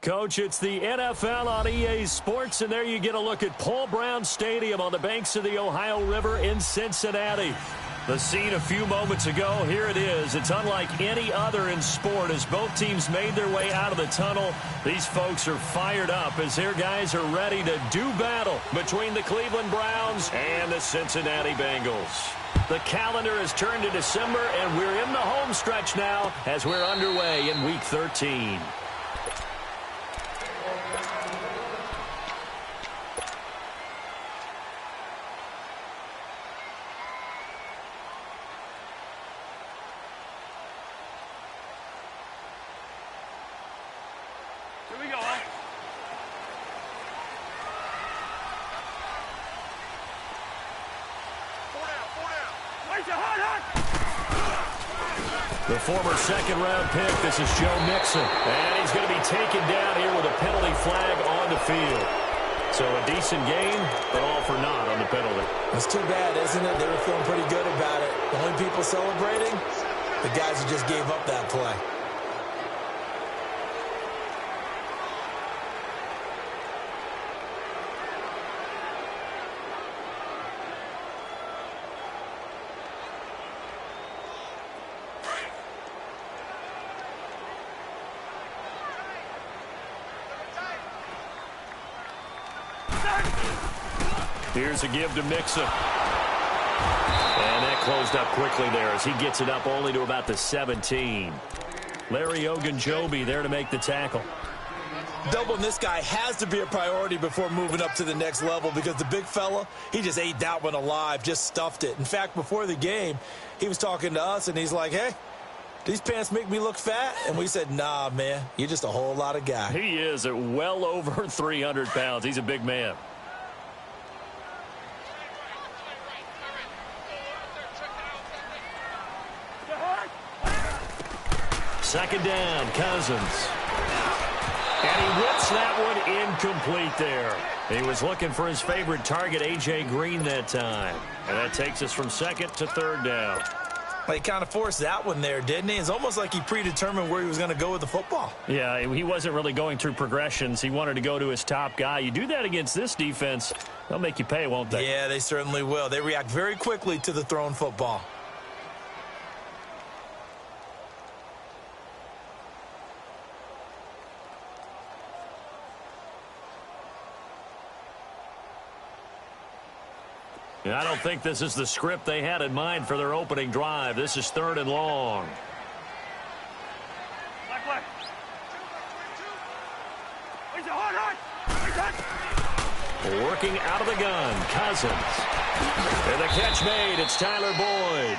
Coach, it's the NFL on EA Sports, and there you get a look at Paul Brown Stadium on the banks of the Ohio River in Cincinnati. The scene a few moments ago, here it is. It's unlike any other in sport as both teams made their way out of the tunnel. These folks are fired up as their guys are ready to do battle between the Cleveland Browns and the Cincinnati Bengals. The calendar has turned to December, and we're in the home stretch now as we're underway in Week 13. The former second-round pick, this is Joe Mixon. And he's going to be taken down here with a penalty flag on the field. So a decent game, but all for naught on the penalty. It's too bad, isn't it? They were feeling pretty good about it. The only people celebrating, the guys who just gave up that play. Here's a give to Mixon. And that closed up quickly there as he gets it up only to about the 17. Larry Ogunjobi there to make the tackle. Doubling this guy has to be a priority before moving up to the next level because the big fella, he just ate that one alive, just stuffed it. In fact, before the game, he was talking to us, and he's like, hey, these pants make me look fat? And we said, nah, man, you're just a whole lot of guy. He is at well over 300 pounds. He's a big man. Second down, Cousins. And he whips that one incomplete there. He was looking for his favorite target, A.J. Green, that time. And that takes us from second to third down. Well, he kind of forced that one there, didn't he? It's almost like he predetermined where he was going to go with the football. Yeah, he wasn't really going through progressions. He wanted to go to his top guy. You do that against this defense, they'll make you pay, won't they? Yeah, they certainly will. They react very quickly to the thrown football. I don't think this is the script they had in mind for their opening drive. This is third and long. Working out of the gun, Cousins. And the catch made, it's Tyler Boyd.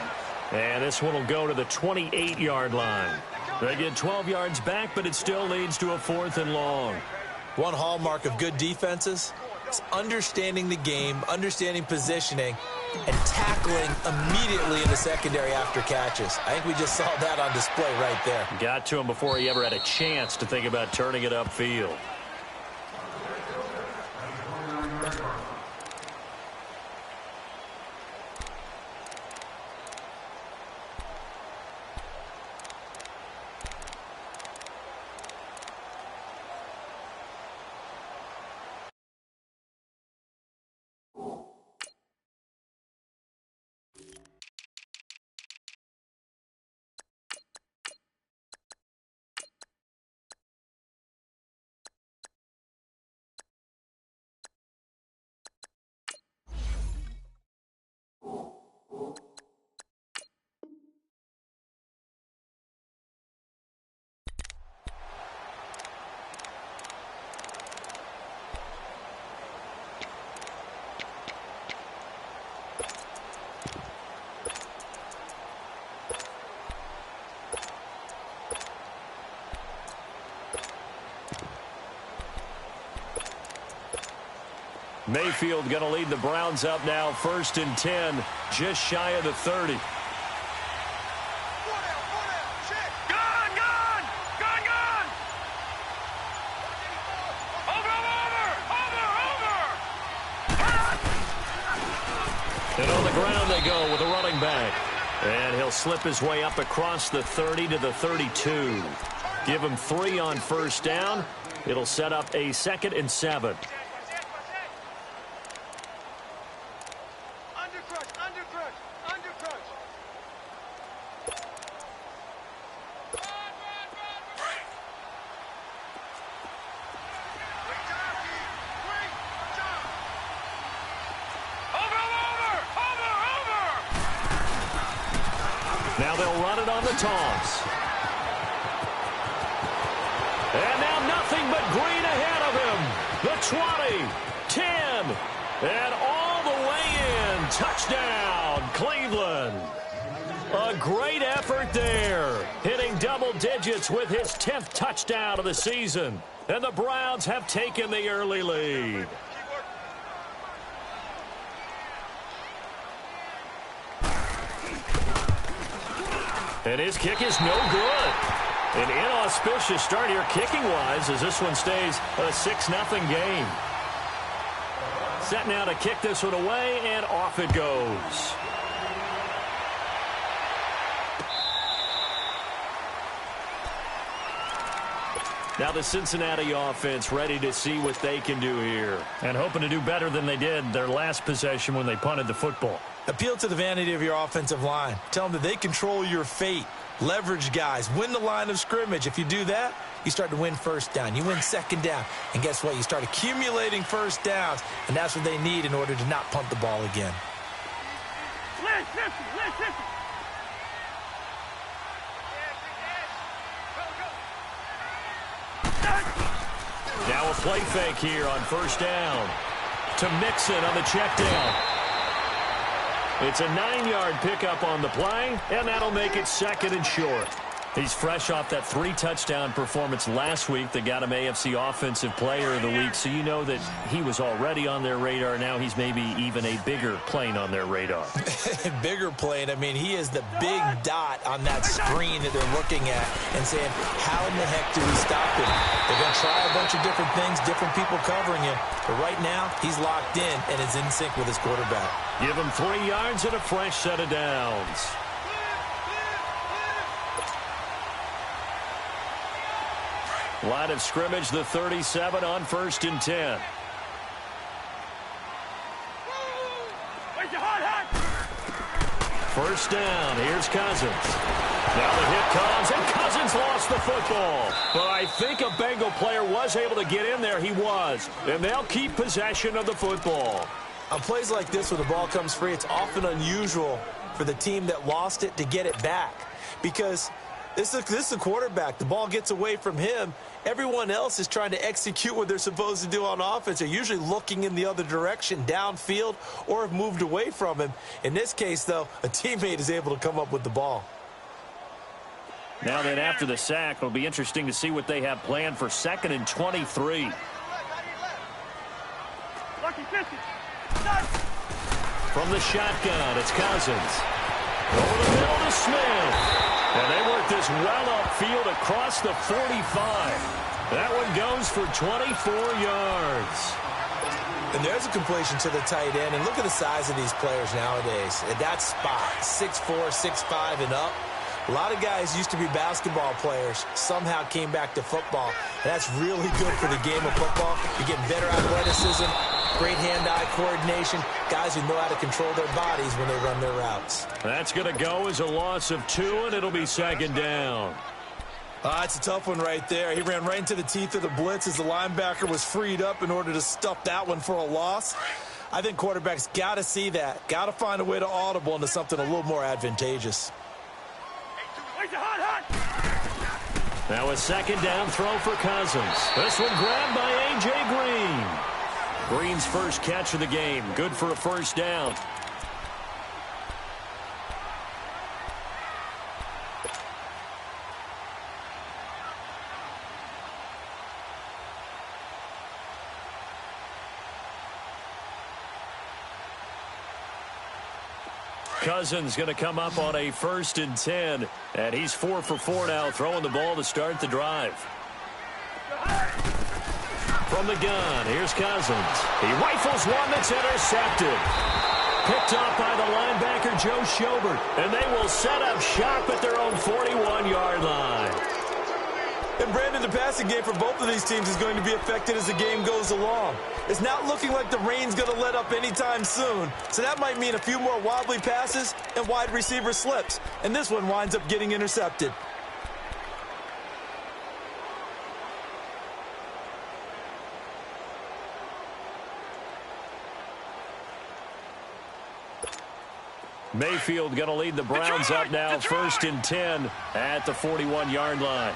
And this one will go to the 28-yard line. They get 12 yards back, but it still leads to a fourth and long. One hallmark of good defenses is understanding the game, understanding positioning, and tackling immediately in the secondary after catches. I think we just saw that on display right there. Got to him before he ever had a chance to think about turning it upfield. Mayfield going to lead the Browns up now, 1st and 10, just shy of the 30. And on the ground they go with a running back. And he'll slip his way up across the 30 to the 32. Give him 3 on first down. It'll set up a 2nd and 7. Now they'll run it on the toss. And now nothing but green ahead of him. The 20, 10, and all the way in. Touchdown, Cleveland. A great effort there. Hitting double digits with his 10th touchdown of the season. And the Browns have taken the early lead. And his kick is no good. An inauspicious start here kicking-wise as this one stays a 6-0 game. Set now to kick this one away, and off it goes. Now the Cincinnati offense ready to see what they can do here. And hoping to do better than they did their last possession when they punted the football. Appeal to the vanity of your offensive line. Tell them that they control your fate. Leverage guys. Win the line of scrimmage. If you do that, you start to win first down. You win second down. And guess what? You start accumulating first downs. And that's what they need in order to not punt the ball again. Now a play fake here on first down. To Mixon on the check down. It's a 9-yard pickup on the play, and that'll make it 2nd and short. He's fresh off that 3-touchdown performance last week that got him AFC Offensive Player of the Week, so you know that he was already on their radar. Now he's maybe even a bigger plane on their radar. Bigger plane. I mean, he is the big dot on that screen that they're looking at and saying, how in the heck do we stop him? They're going to try a bunch of different things, different people covering him. But right now, he's locked in and is in sync with his quarterback. Give him 3 yards and a fresh set of downs. Line of scrimmage, the 37 on 1st and 10. First down, here's Cousins. Now the hit comes, and Cousins lost the football. But I think a Bengal player was able to get in there. He was. And they'll keep possession of the football. On plays like this where the ball comes free, it's often unusual for the team that lost it to get it back. Because this is the quarterback. The ball gets away from him. Everyone else is trying to execute what they're supposed to do on offense. They're usually looking in the other direction, downfield, or have moved away from him. In this case, though, a teammate is able to come up with the ball. Now then, after the sack, it'll be interesting to see what they have planned for 2nd and 23. From the shotgun, it's Cousins. Over the middle to Smith. And they work this well upfield across the 45. That one goes for 24 yards. And there's a completion to the tight end. And look at the size of these players nowadays. At that spot, 6'4", 6'5", and up. A lot of guys used to be basketball players, somehow came back to football. And that's really good for the game of football. You're getting better athleticism, great hand-eye coordination, guys who know how to control their bodies when they run their routes. That's going to go as a loss of 2, and it'll be 2nd down. That's a tough one right there. He ran right into the teeth of the blitz as the linebacker was freed up in order to stuff that one for a loss. I think quarterbacks got to see that, got to find a way to audible into something a little more advantageous. Now a 2nd down throw for Cousins. This one grabbed by A.J. Green. Green's first catch of the game. Good for a first down. Cousins going to come up on a 1st and 10. And he's 4 for 4 now, throwing the ball to start the drive. From the gun, here's Cousins. He rifles one that's intercepted. Picked up by the linebacker, Joe Schobert. And they will set up shop at their own 41-yard line. And Brandon, the passing game for both of these teams is going to be affected as the game goes along. It's not looking like the rain's going to let up anytime soon, so that might mean a few more wobbly passes and wide receiver slips. And this one winds up getting intercepted. Mayfield going to lead the Browns up now, 1st and 10 at the 41-yard line.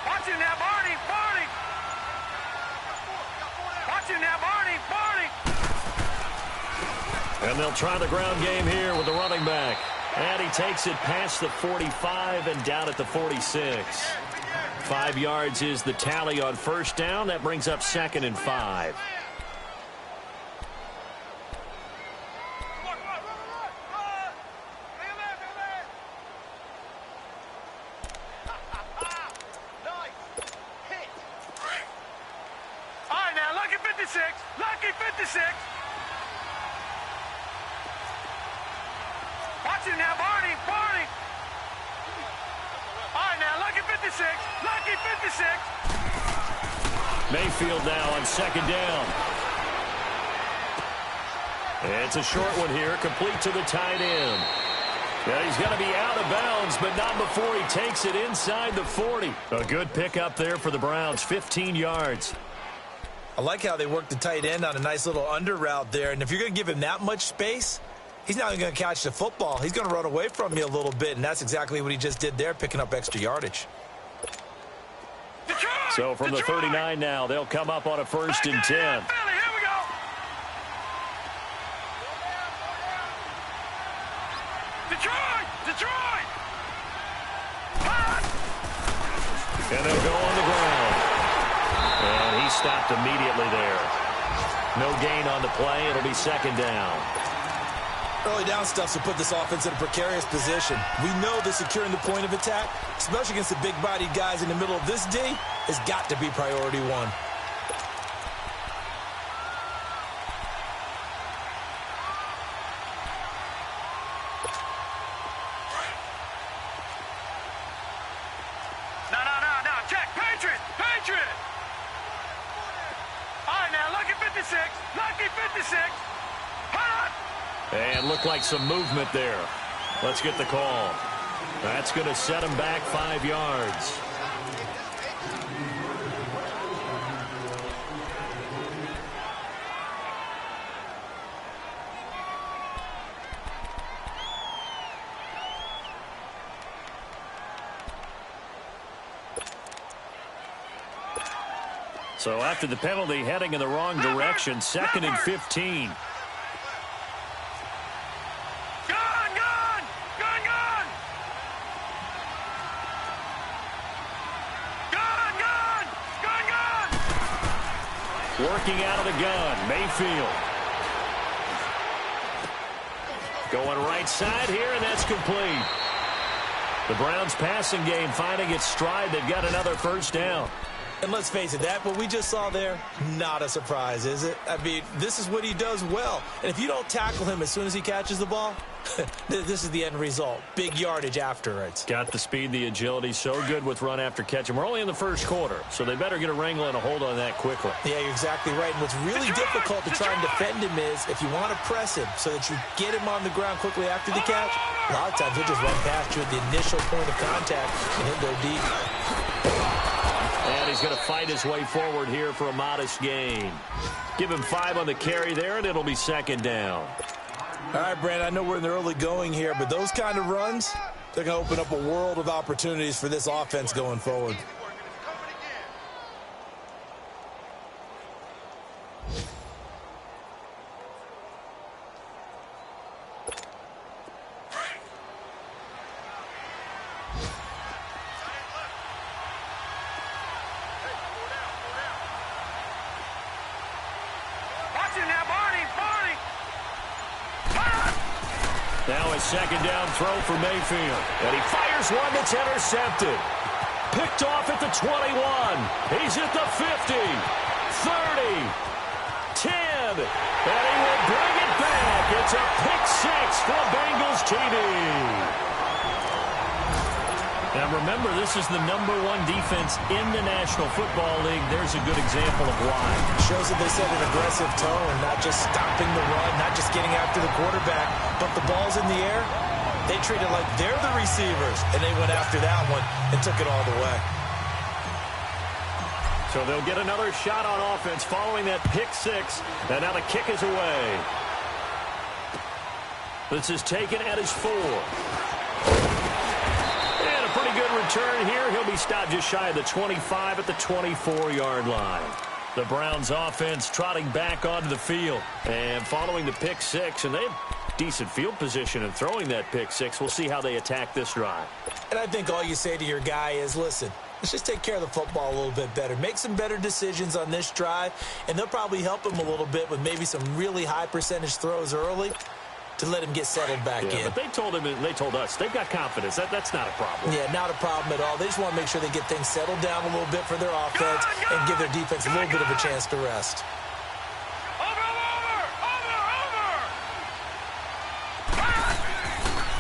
Watch him now, Barney, Barney. Watch him now, Barney, Barney. And they'll try the ground game here with the running back. And he takes it past the 45 and down at the 46. 5 yards is the tally on 1st down. That brings up 2nd and 5. Lucky 56. Watch him now, Barney, Barney. All right, now, lucky 56. Lucky 56. Mayfield now on 2nd down. It's a short one here, complete to the tight end. Yeah, he's going to be out of bounds, but not before he takes it inside the 40. A good pickup there for the Browns, 15 yards. I like how they work the tight end on a nice little under route there. And if you're going to give him that much space, he's not even going to catch the football. He's going to run away from you a little bit, and that's exactly what he just did there, picking up extra yardage. Detroit, so from the 39 now, they'll come up on a 1st and 10. Here we go. Detroit, Detroit. And they'll go on the ground. And he stopped immediately there. No gain on the play. It'll be 2nd down. Early down stuff will put this offense in a precarious position. We know that securing the point of attack, especially against the big-bodied guys in the middle of this D, has got to be priority one. No. Check. Patriot. Patriot. All right, now, lucky 56. Lucky 56. Hot. And looked like some movement there. Let's get the call. That's going to set him back 5 yards. So after the penalty, heading in the wrong direction, 2nd and 15. Working out of the gun, Mayfield. Going right side here, and that's complete. The Browns passing game finding its stride. They've got another 1st down. And let's face it, that what we just saw there, not a surprise, is it? I mean, this is what he does well. And if you don't tackle him as soon as he catches the ball, this is the end result. Big yardage afterwards. Got the speed, the agility, so good with run after catch. And we're only in the 1st quarter, so they better get a wrangle and a hold on that quickly. Yeah, you're exactly right. And what's really difficult to try and defend him is if you want to press him so that you get him on the ground quickly after the catch, a lot of times he'll just run past you at the initial point of contact and he'll go deep. And he's going to fight his way forward here for a modest gain. Give him 5 on the carry there, and it'll be 2nd down. All right, Brandon, I know we're in the early going here, but those kind of runs, they're going to open up a world of opportunities for this offense going forward. Now a 2nd down throw for Mayfield. And he fires one that's intercepted. Picked off at the 21. He's at the 50, 30, 10. And he will bring it back. It's a pick 6 for Bengals TD. Now remember, this is the #1 defense in the National Football League. There's a good example of why. Shows that they set an aggressive tone, not just stopping the run, not just getting after the quarterback, but the ball's in the air. They treat it like they're the receivers, and they went after that one and took it all the way. So they'll get another shot on offense following that pick six, and now the kick is away. This is taken at his 4. And a pretty good return here. He'll be stopped just shy of the 25 at the 24-yard line. The Browns offense trotting back onto the field. And following the pick six, and they have decent field position in throwing that pick six. We'll see how they attack this drive. And I think all you say to your guy is, listen, let's just take care of the football a little bit better. Make some better decisions on this drive, and they'll probably help him a little bit with maybe some really high percentage throws early to let him get settled back in. But they told him, and they told us, they've got confidence. That's not a problem. Yeah, not a problem at all. They just want to make sure they get things settled down a little bit for their offense and give their defense a little bit of a chance to rest.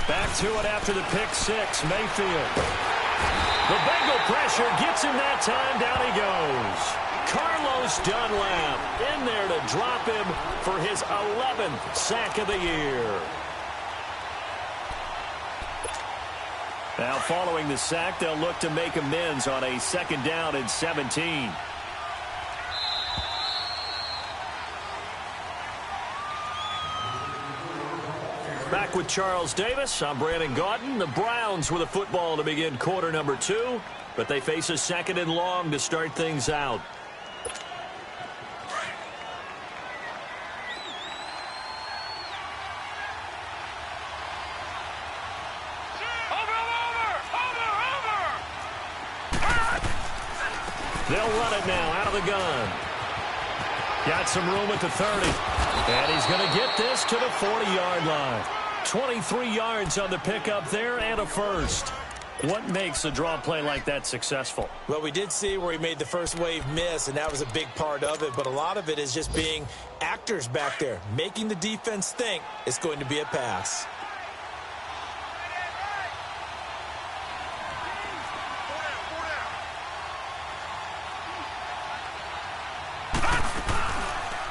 Back to it after the pick six, Mayfield. The Bengal pressure gets him that time. Down he goes. Carlos Dunlap in there to drop him for his 11th sack of the year. Now following the sack, they'll look to make amends on a 2nd down and 17. Back with Charles Davis, I'm Brandon Gaudin. The Browns with a football to begin quarter number 2, but they face a 2nd and long to start things out. They'll run it now out of the gun. Got some room at the 30. And he's going to get this to the 40-yard line. 23 yards on the pickup there and a first. What makes a draw play like that successful? Well, we did see where he made the first wave miss, and that was a big part of it. But a lot of it is just being actors back there, making the defense think it's going to be a pass.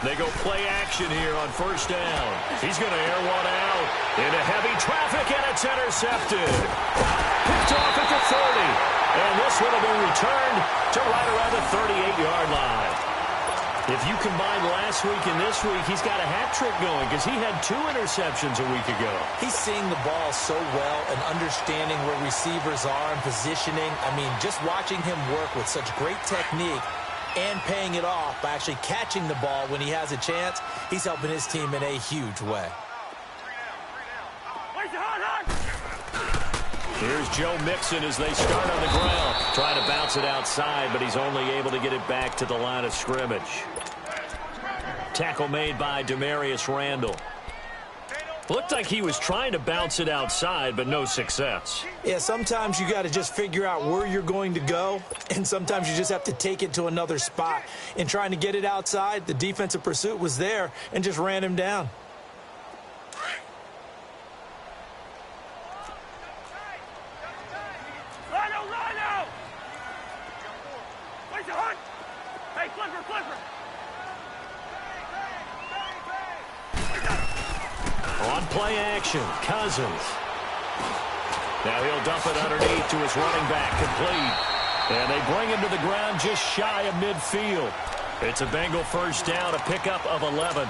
They go play action here on 1st down. He's going to air one out into heavy traffic, and it's intercepted. Picked off at the 30. And this one will be returned to right around the 38-yard line. If you combine last week and this week, he's got a hat trick going because he had 2 interceptions a week ago. He's seeing the ball so well and understanding where receivers are and positioning. I mean, just watching him work with such great technique and paying it off by actually catching the ball when he has a chance, he's helping his team in a huge way. Here's Joe Mixon as they start on the ground. Trying to bounce it outside, but he's only able to get it back to the line of scrimmage. Tackle made by Demarius Randall. Looked like he was trying to bounce it outside, but no success. Yeah, sometimes you got to just figure out where you're going to go, and sometimes you just have to take it to another spot. In trying to get it outside, the defensive pursuit was there and just ran him down. On play action, Cousins. Now he'll dump it underneath to his running back, complete. And they bring him to the ground just shy of midfield. It's a Bengal 1st down, a pickup of 11.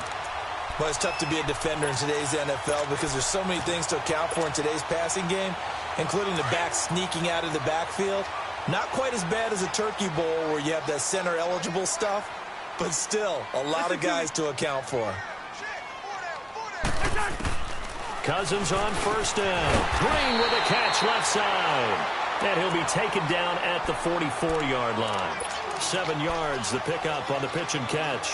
Well, it's tough to be a defender in today's NFL because there's so many things to account for in today's passing game, including the back sneaking out of the backfield. Not quite as bad as a turkey bowl where you have that center-eligible stuff, but still a lot of guys to account for. Cousins on 1st down. Green with a catch left side. And he'll be taken down at the 44-yard line. 7 yards, the pickup on the pitch and catch.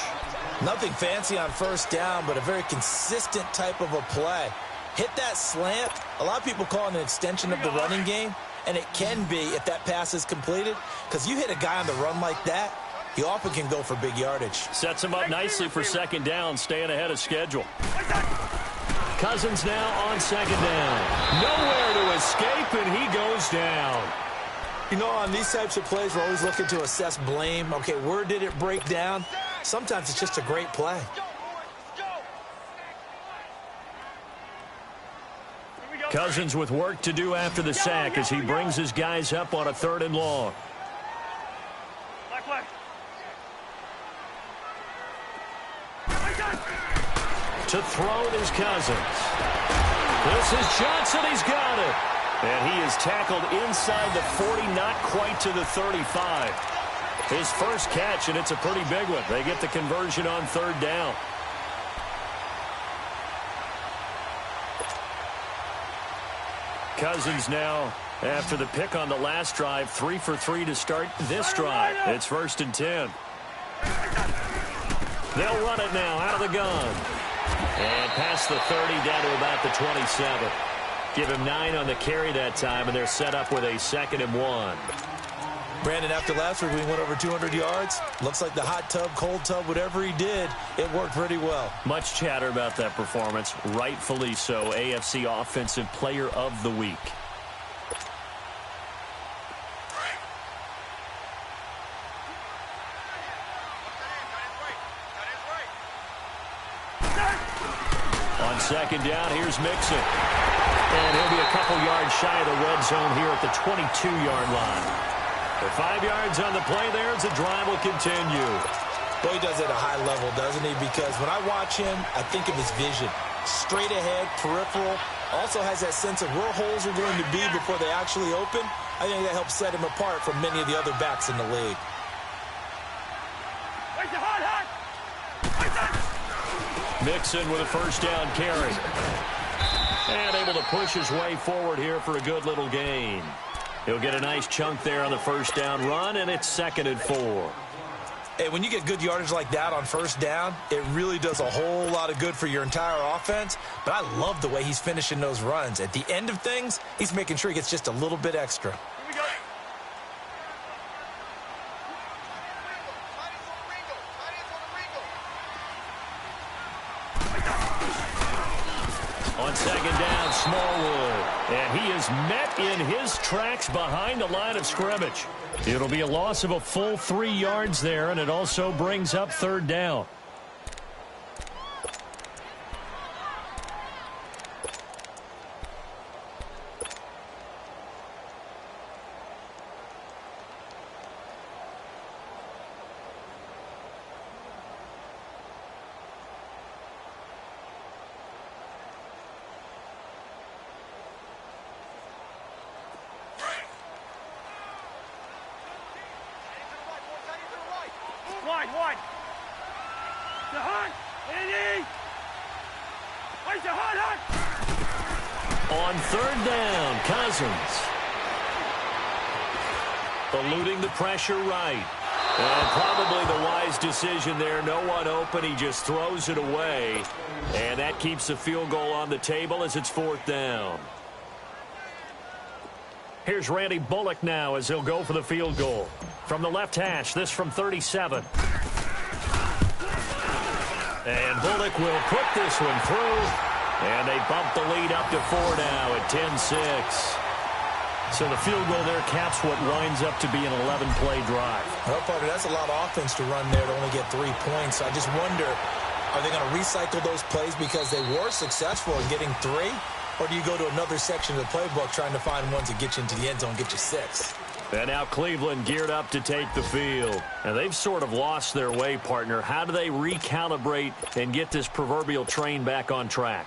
Nothing fancy on 1st down, but a very consistent type of a play. Hit that slant. A lot of people call it an extension of the running game, and it can be if that pass is completed, because you hit a guy on the run like that, he often can go for big yardage. Sets him up nicely for 2nd down, staying ahead of schedule. Cousins now on 2nd down. Nowhere to escape, and he goes down. You know, on these types of plays, we're always looking to assess blame. Okay, where did it break down? Sometimes it's just a great play. Cousins with work to do after the sack as he brings his guys up on a 3rd and long. To throw it is Cousins. This is Johnson. He's got it. And he is tackled inside the 40, not quite to the 35. His first catch, and it's a pretty big one. They get the conversion on 3rd down. Cousins now, after the pick on the last drive, 3 for 3 to start this drive. It's 1st and 10. They'll run it now out of the gun. And past the 30 down to about the 27. Give him 9 on the carry that time, and they're set up with a 2nd and 1. Brandon, after last week, we went over 200 yards. Looks like the hot tub, cold tub, whatever he did, it worked pretty well. Much chatter about that performance. Rightfully so. AFC Offensive Player of the Week. On 2nd down, here's Mixon. And he'll be a couple yards shy of the red zone here at the 22-yard line. For 5 yards on the play there as the drive will continue. Well, he does it at a high level, doesn't he? Because when I watch him, I think of his vision. Straight ahead, peripheral. Also has that sense of where holes are going to be before they actually open. I think that helps set him apart from many of the other backs in the league. Mixon with a 1st down carry. And able to push his way forward here for a good little gain. He'll get a nice chunk there on the 1st down run, and it's 2nd and 4. Hey, when you get good yardage like that on 1st down, it really does a whole lot of good for your entire offense. But I love the way he's finishing those runs. At the end of things, he's making sure he gets just a little bit extra. On 2nd down, Smallwood. And he is met in his tracks behind the line of scrimmage. It'll be a loss of a full 3 yards there, and it also brings up 3rd down. Wide. The hunt. Andy. Where's the hunt? On 3rd down, Cousins. Eluding the pressure right. And probably the wise decision there. No one open. He just throws it away. And that keeps the field goal on the table as it's 4th down. Here's Randy Bullock now as he'll go for the field goal. From the left hash, this from 37. And Bullock will put this one through. And they bump the lead up to 4 now at 10-6. So the field goal there caps what winds up to be an 11-play drive. Well, Parker, that's a lot of offense to run there to only get 3 points. I just wonder, are they going to recycle those plays because they were successful in getting 3? Or do you go to another section of the playbook trying to find ones that get you into the end zone, get you 6? And now Cleveland geared up to take the field. And they've sort of lost their way, partner. How do they recalibrate and get this proverbial train back on track?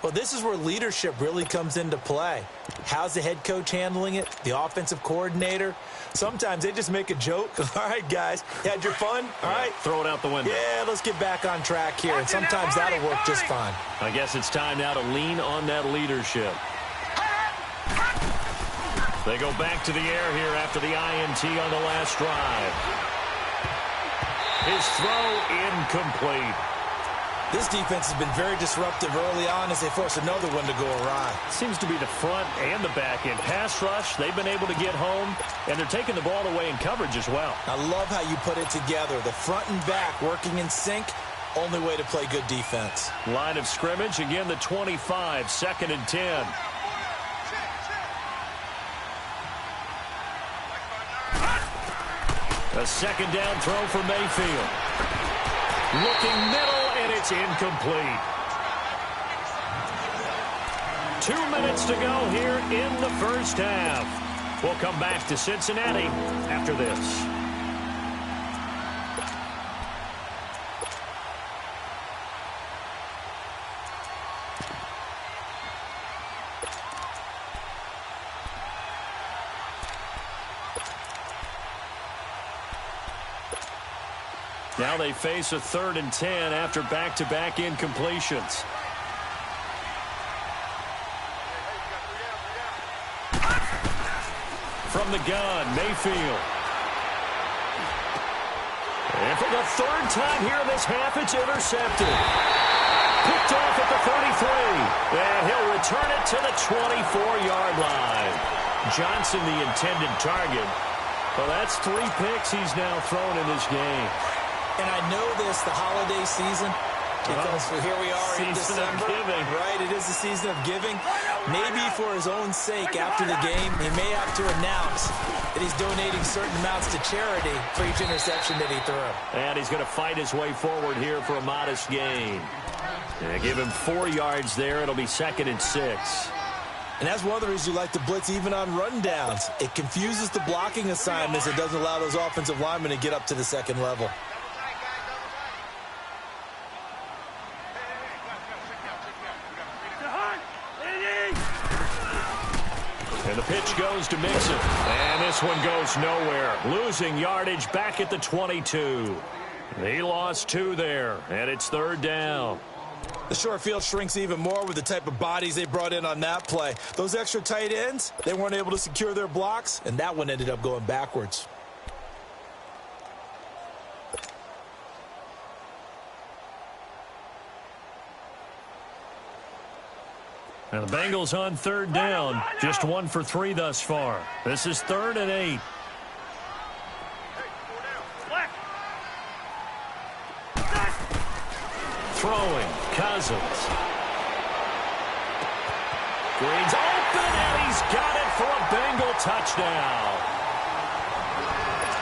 Well, this is where leadership really comes into play. How's the head coach handling it? The offensive coordinator? Sometimes they just make a joke. All right, guys, you had your fun? All right. Throw it out the window. Yeah, let's get back on track here. And sometimes that'll work just fine. I guess it's time now to lean on that leadership. They go back to the air here after the INT on the last drive. His throw incomplete. This defense has been very disruptive early on as they force another one to go awry. Seems to be the front and the back end. Pass rush, they've been able to get home, and they're taking the ball away in coverage as well. I love how you put it together. The front and back working in sync, only way to play good defense. Line of scrimmage, again the 25, 2nd and 10. A second down throw for Mayfield. Looking middle, and it's incomplete. 2 minutes to go here in the first half. We'll come back to Cincinnati after this. Now they face a 3rd and 10 after back-to-back incompletions. From the gun, Mayfield. And for the 3rd time here in this half, it's intercepted. Picked off at the 33. And he'll return it to the 24-yard line. Johnson, the intended target. Well, that's 3 picks he's now thrown in this game. And I know this, the holiday season, because here we are in December. Right, it is the season of giving. Maybe for his own sake, after the game, he may have to announce that he's donating certain amounts to charity for each interception that he threw. And he's going to fight his way forward here for a modest gain. Yeah, give him 4 yards there. It'll be 2nd and 6. And that's one of the reasons you like to blitz even on rundowns. It confuses the blocking assignments. It doesn't allow those offensive linemen to get up to the second level. And the pitch goes to Mixon. And this one goes nowhere. Losing yardage back at the 22. He lost 2 there, and it's 3rd down. The short field shrinks even more with the type of bodies they brought in on that play. Those extra tight ends, they weren't able to secure their blocks, and that one ended up going backwards. And the Bengals on 3rd down. Just 1 for 3 thus far. This is 3rd and 8. Throwing, Cousins. Green's open, and he's got it for a Bengal touchdown.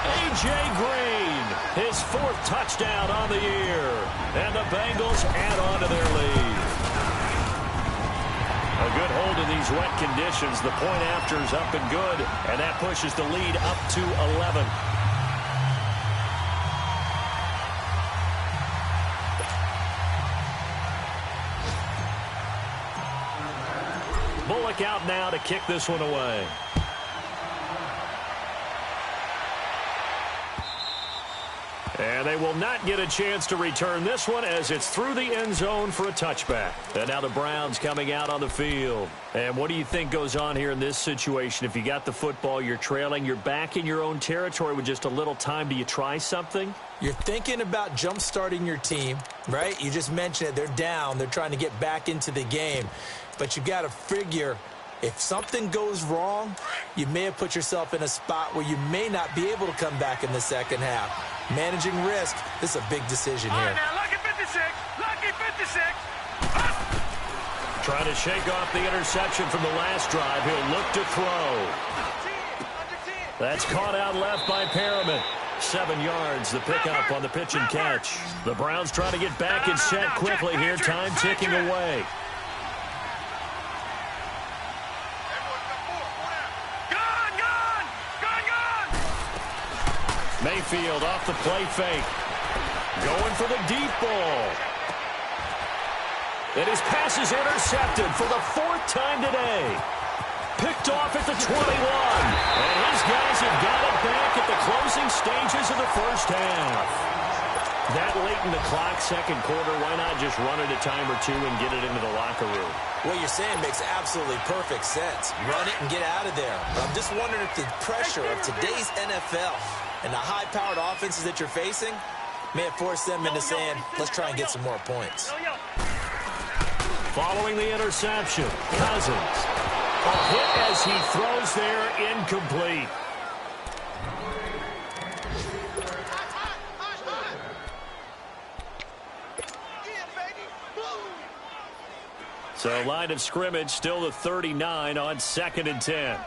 A.J. Green, his 4th touchdown on the year. And the Bengals add on to their lead. A good hold in these wet conditions. The point after is up and good, and that pushes the lead up to 11. Bullock out now to kick this one away. And they will not get a chance to return this one as it's through the end zone for a touchback. And now the Browns coming out on the field. And what do you think goes on here in this situation? If you got the football, you're trailing, you're back in your own territory with just a little time. Do you try something? You're thinking about jump-starting your team, right? You just mentioned it. They're down. They're trying to get back into the game. But you got to figure if something goes wrong, you may have put yourself in a spot where you may not be able to come back in the second half. Managing risk, this is a big decision here. Now, lucky 56, lucky 56. Trying to shake off the interception from the last drive. He'll look to throw. That's caught out left by Perriman. 7 yards, the pickup on the pitch and catch. The Browns trying to get back and set quickly here. Time ticking away. Mayfield off the play fake. Going for the deep ball. And his pass is intercepted for the 4th time today. Picked off at the 21. And his guys have got it back at the closing stages of the first half. That late in the clock, second quarter, why not just run it a time or 2 and get it into the locker room? What you're saying makes absolutely perfect sense. Run it and get out of there. But I'm just wondering if the pressure of today's NFL and the high-powered offenses that you're facing may have forced them into saying, let's try and get some more points. Following the interception, Cousins. A hit as he throws there, incomplete. So line of scrimmage still the 39 on 2nd and 10.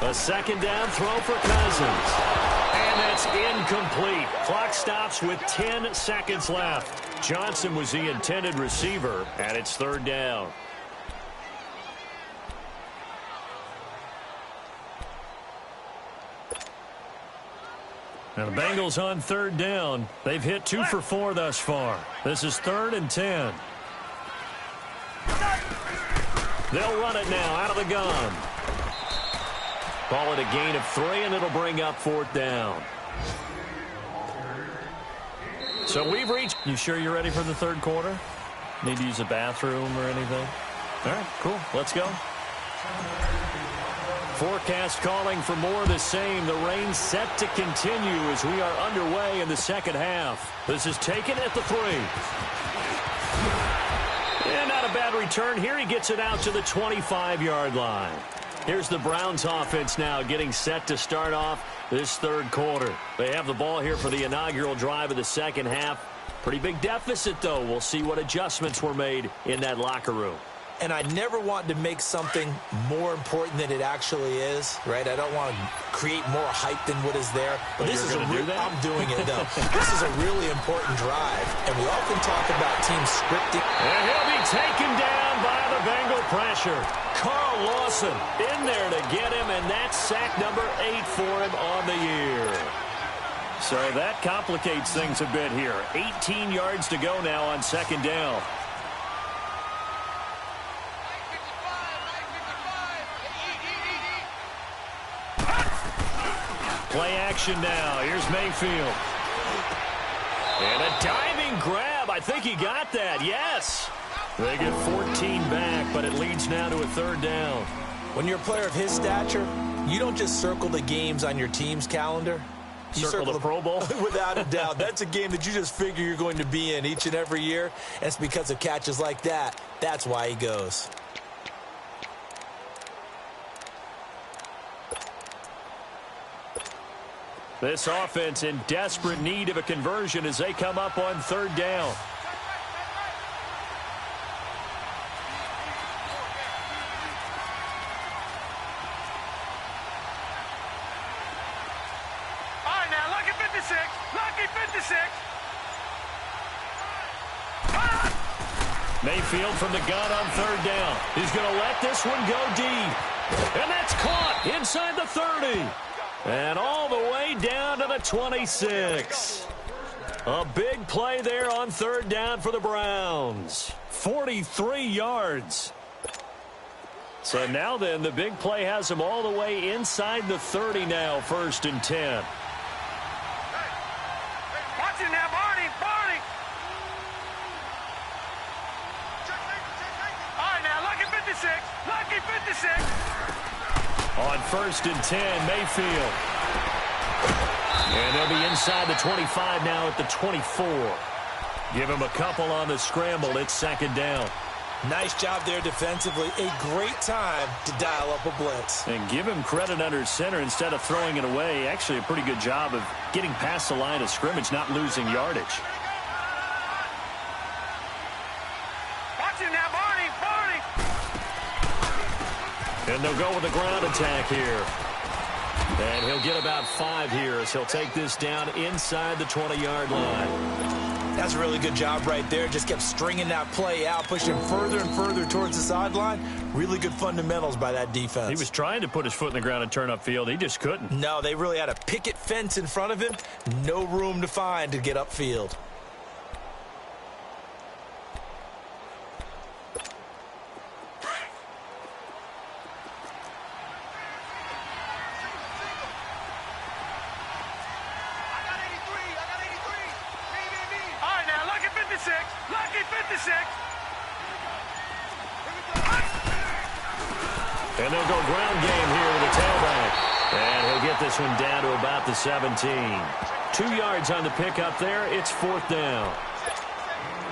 A second down throw for Cousins. And that's incomplete. Clock stops with 10 seconds left. Johnson was the intended receiver, and it's third down. And the Bengals on third down. They've hit 2 for 4 thus far. This is 3rd and 10. They'll run it now out of the gun. Call it a gain of 3, and it'll bring up 4th down. So we've reached. You sure you're ready for the third quarter? Need to use a bathroom or anything? All right, cool. Let's go. Forecast calling for more of the same. The rain set to continue as we are underway in the second half. This is taken at the 3. And not a bad return here. He gets it out to the 25-yard line. Here's the Browns offense now getting set to start off this third quarter. They have the ball here for the inaugural drive of the second half. Pretty big deficit, though. We'll see what adjustments were made in that locker room. And I never want to make something more important than it actually is, right? I don't want to create more hype than what is there. But this is I'm doing it, though. This is a really important drive. And we often talk about team scripting. And he'll be taken down by the Bengal pressure. Carl Lawson in there to get him, and that's sack number 8 for him on the year. So that complicates things a bit here. 18 yards to go now on second down. Play action now. Here's Mayfield. And a diving grab. I think he got that. Yes. They get 14 back, but it leads now to a third down. When you're a player of his stature, you don't just circle the games on your team's calendar. You circle the Pro Bowl? Without a doubt. That's a game that you just figure you're going to be in each and every year. And it's because of catches like that. That's why he goes. This offense in desperate need of a conversion as they come up on third down. All right, now, lucky 56. Lucky 56. Mayfield from the gun on third down. He's going to let this one go deep. And that's caught inside the 30. And all the way down to the 26. A big play there on third down for the Browns. 43 yards. So now then, the big play has them all the way inside the 30 now, 1st and 10. Watch it now, Barney. Barney. All right, now, lucky 56. Lucky 56. On 1st and 10, Mayfield. And they'll be inside the 25 now at the 24. Give him a couple on the scramble. It's second down. Nice job there defensively. A great time to dial up a blitz. And give him credit under center instead of throwing it away. Actually, a pretty good job of getting past the line of scrimmage, not losing yardage. Watch it now, Barney. Barney. And they'll go with the ground attack here. And he'll get about 5 here as he'll take this down inside the 20-yard line. That's a really good job right there. Just kept stringing that play out, pushing further and further towards the sideline. Really good fundamentals by that defense. He was trying to put his foot in the ground and turn upfield. He just couldn't. No, they really had a picket fence in front of him. No room to find to get upfield. Lucky 56. And they'll go ground game here with the tailback. And he'll get this one down to about the 17. 2 yards on the pickup there. It's 4th down.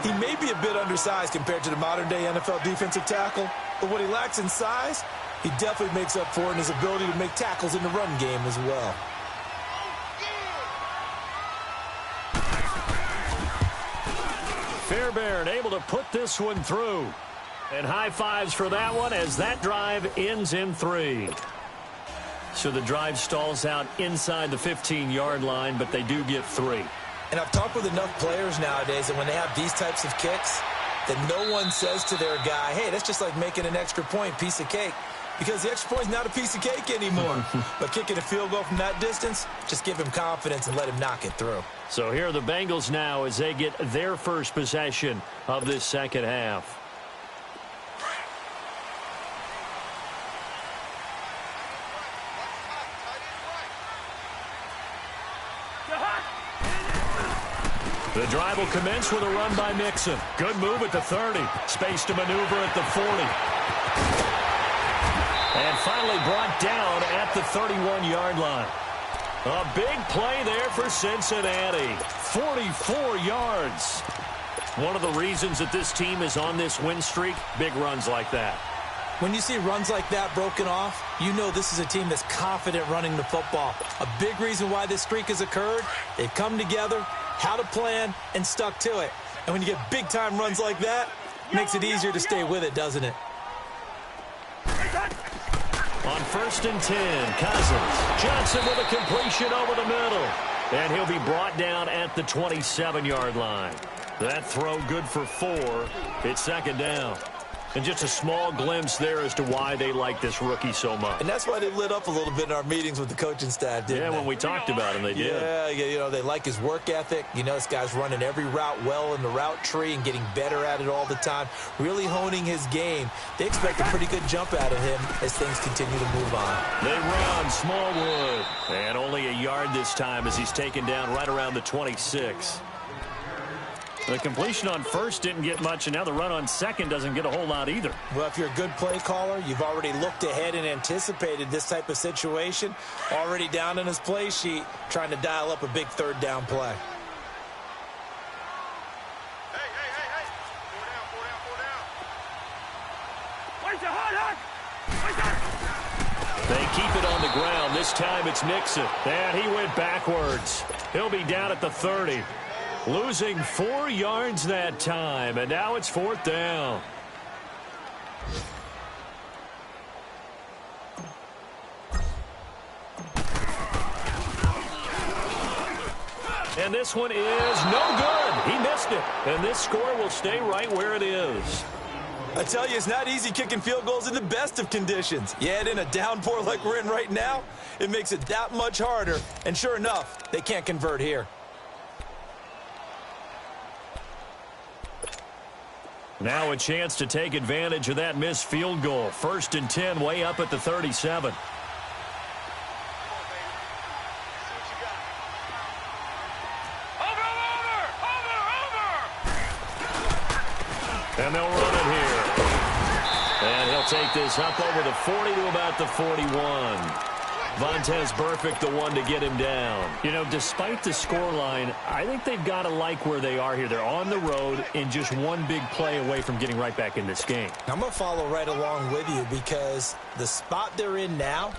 He may be a bit undersized compared to the modern-day NFL defensive tackle, but what he lacks in size, he definitely makes up for in his ability to make tackles in the run game as well. Fairbairn able to put this one through. And high fives for that one as that drive ends in 3. So the drive stalls out inside the 15-yard line, but they do get 3. And I've talked with enough players nowadays that when they have these types of kicks, that no one says to their guy, hey, that's just like making an extra point, piece of cake. Because the extra point is not a piece of cake anymore. But kicking a field goal from that distance, just give him confidence and let him knock it through. So here are the Bengals now as they get their first possession of this second half. The drive will commence with a run by Mixon. Good move at the 30. Space to maneuver at the 40. And finally brought down at the 31-yard line. A big play there for Cincinnati. 44 yards. One of the reasons that this team is on this win streak, big runs like that. When you see runs like that broken off, you know this is a team that's confident running the football. A big reason why this streak has occurred, they've come together, had a plan, and stuck to it. And when you get big-time runs like that, it makes it easier to stay with it, doesn't it? On 1st and 10, Cousins. Johnson with a completion over the middle. And he'll be brought down at the 27-yard line. That throw good for 4. It's second down. And just a small glimpse there as to why they like this rookie so much. And that's why they lit up a little bit in our meetings with the coaching staff, didn't they? Yeah, when we talked about him, they did. Yeah, you know, they like his work ethic. You know, this guy's running every route well in the route tree and getting better at it all the time, really honing his game. They expect a pretty good jump out of him as things continue to move on. They run Smallwood. And only a yard this time as he's taken down right around the 26. The completion on first didn't get much, and now the run on second doesn't get a whole lot either. Well, if you're a good play caller, you've already looked ahead and anticipated this type of situation. Already down in his play sheet, trying to dial up a big third down play. Hey. They keep it on the ground. This time it's Mixon. And he went backwards. He'll be down at the 30. Losing 4 yards that time, and now it's 4th down. And this one is no good. He missed it. And this score will stay right where it is. I tell you, it's not easy kicking field goals in the best of conditions. You add in a downpour like we're in right now, it makes it that much harder. And sure enough, they can't convert here. Now a chance to take advantage of that missed field goal. 1st and 10, way up at the 37. And they'll run it here. And he'll take this up over the 40 to about the 41. Vontaze Burfict, the one to get him down. You know, despite the scoreline, I think they've got to like where they are here. They're on the road and just one big play away from getting right back in this game. I'm going to follow right along with you because the spot they're in now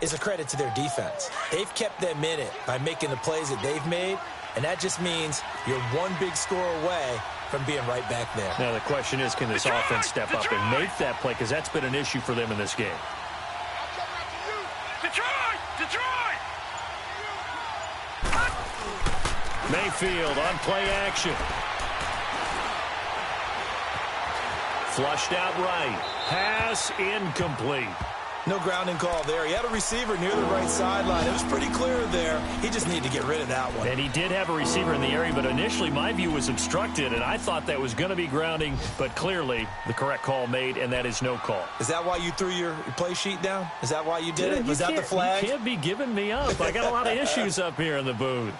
is a credit to their defense. They've kept them in it by making the plays that they've made, and that just means you're one big score away from being right back there. Now the question is, can this offense step up and make that play? Because that's been an issue for them in this game. Detroit! Mayfield on play action. Flushed out right. Pass incomplete. No grounding call there. He had a receiver near the right sideline. It was pretty clear there. He just needed to get rid of that one. And he did have a receiver in the area, but initially my view was obstructed, and I thought that was going to be grounding, but clearly the correct call made, and that is no call. Is that why you threw your play sheet down? Is that why you did it? Was that the flag? You can't be giving me up. I got a lot of issues up here in the booth.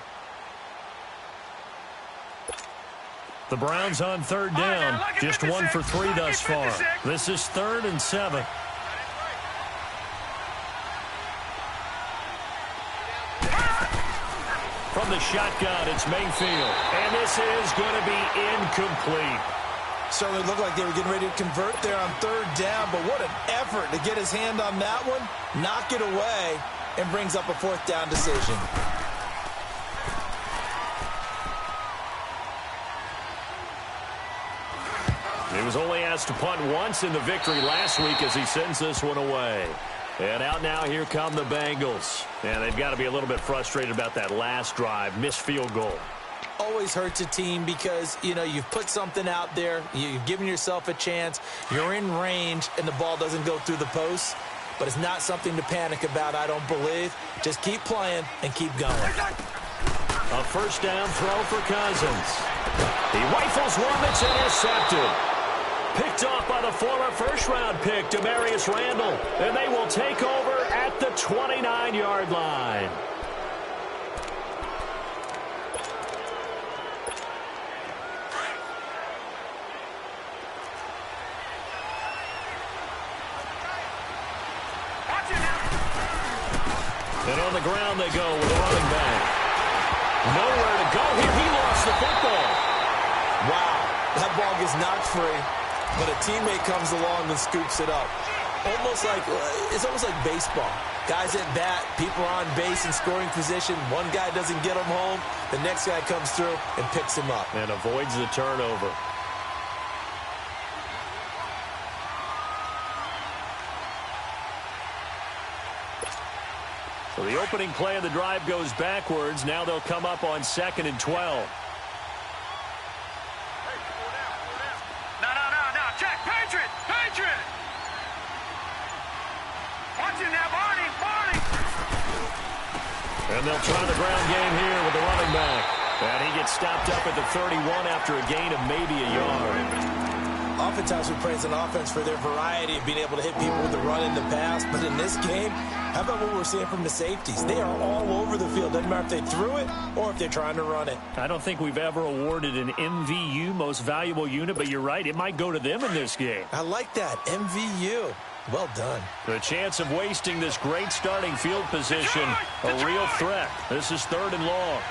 The Browns on 3rd down. Just 1 for 3 thus far. This is 3rd and 7. From the shotgun, it's Mayfield. And this is going to be incomplete. Certainly looked like they were getting ready to convert there on 3rd down, but what an effort to get his hand on that one, knock it away, and brings up a 4th down decision. He was only asked to punt once in the victory last week as he sends this one away. And out now, here come the Bengals. And they've got to be a little bit frustrated about that last drive, missed field goal. Always hurts a team because, you know, you've put something out there, you've given yourself a chance, you're in range, and the ball doesn't go through the post. But it's not something to panic about, I don't believe. Just keep playing and keep going. A first down throw for Cousins. He rifles one that's intercepted. Picked off by the former first-round pick, Demarius Randall. And they will take over at the 29-yard line. And on the ground they go with a running back. Nowhere to go here. He lost the football. Wow, that ball gets knocked free, but a teammate comes along and scoops it up. It's almost like baseball. Guys at bat, people are on base in scoring position. One guy doesn't get him home. The next guy comes through and picks him up. And avoids the turnover. So the opening play of the drive goes backwards. Now they'll come up on 2nd and 12. No. Check. Patriot. Watch him now, Barney. And they'll try the ground game here with the running back. And he gets stopped up at the 31 after a gain of maybe a yard. Oftentimes we praise an offense for their variety of being able to hit people with the run in the pass. But in this game, how about what we're seeing from the safeties? They are all over the field. Doesn't matter if they threw it or if they're trying to run it. I don't think we've ever awarded an MVU, most valuable unit, but you're right. It might go to them in this game. I like that. MVU. Well done. The chance of wasting this great starting field position, a real threat. This is 3rd and long.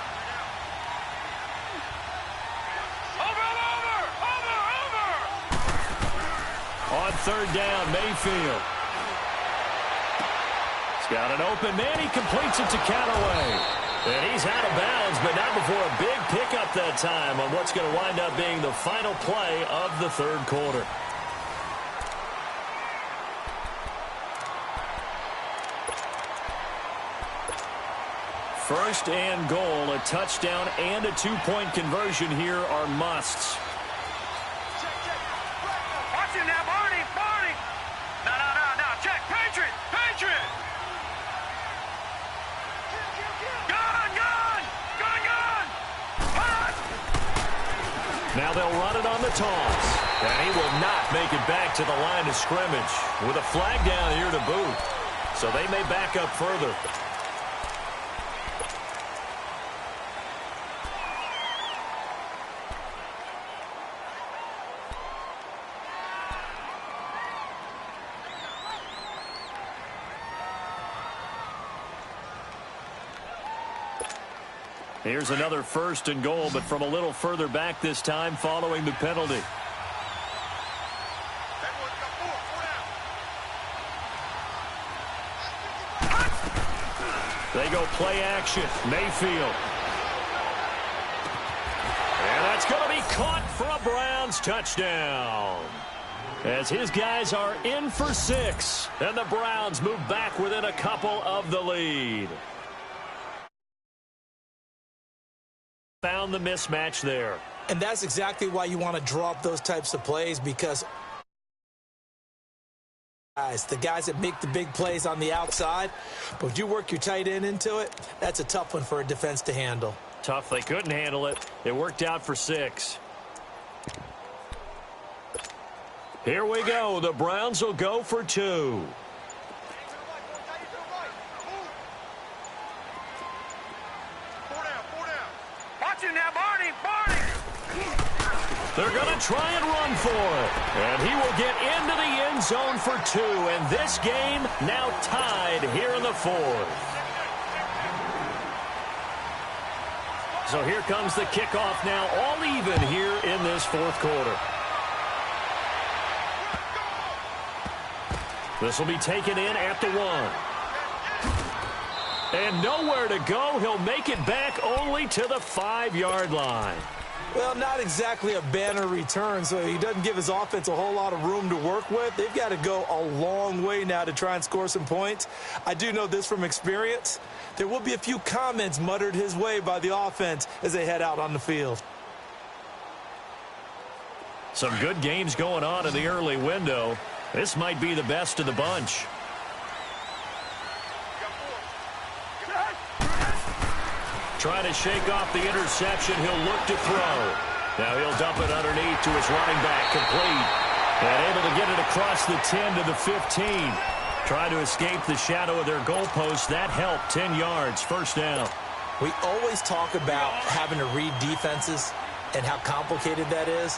On 3rd down, Mayfield. He's got an open man. He completes it to Callaway. And he's out of bounds, but not before a big pickup that time on what's going to wind up being the final play of the 3rd quarter. First and goal, a touchdown and a 2-point conversion here are musts. Watch him now, Barney. No. Check. Patriot. Gun. Punt. Now they'll run it on the toss. And he will not make it back to the line of scrimmage with a flag down here to boot. So they may back up further. Here's another 1st and goal, but from a little further back this time following the penalty. They go play action. Mayfield. And that's going to be caught for a Browns touchdown. As his guys are in for 6, and the Browns move back within a couple of the lead. Found the mismatch there. And that's exactly why you want to draw up those types of plays, because the guys that make the big plays on the outside, but if you work your tight end into it, that's a tough one for a defense to handle. Tough. They couldn't handle it. It worked out for 6. Here we go. The Browns will go for 2. They're going to try and run for it. And he will get into the end zone for 2. And this game now tied here in the 4th. So here comes the kickoff now, all even here in this 4th quarter. This will be taken in at the 1. And nowhere to go. He'll make it back only to the 5-yard line. Well, not exactly a banner return, so he doesn't give his offense a whole lot of room to work with. They've got to go a long way now to try and score some points. I do know this from experience. There will be a few comments muttered his way by the offense as they head out on the field. Some good games going on in the early window. This might be the best of the bunch. Trying to shake off the interception. He'll look to throw. Now he'll dump it underneath to his running back. Complete. And able to get it across the 10 to the 15. Trying to escape the shadow of their goalpost. That helped. 10 yards. First down. We always talk about having to read defenses and how complicated that is.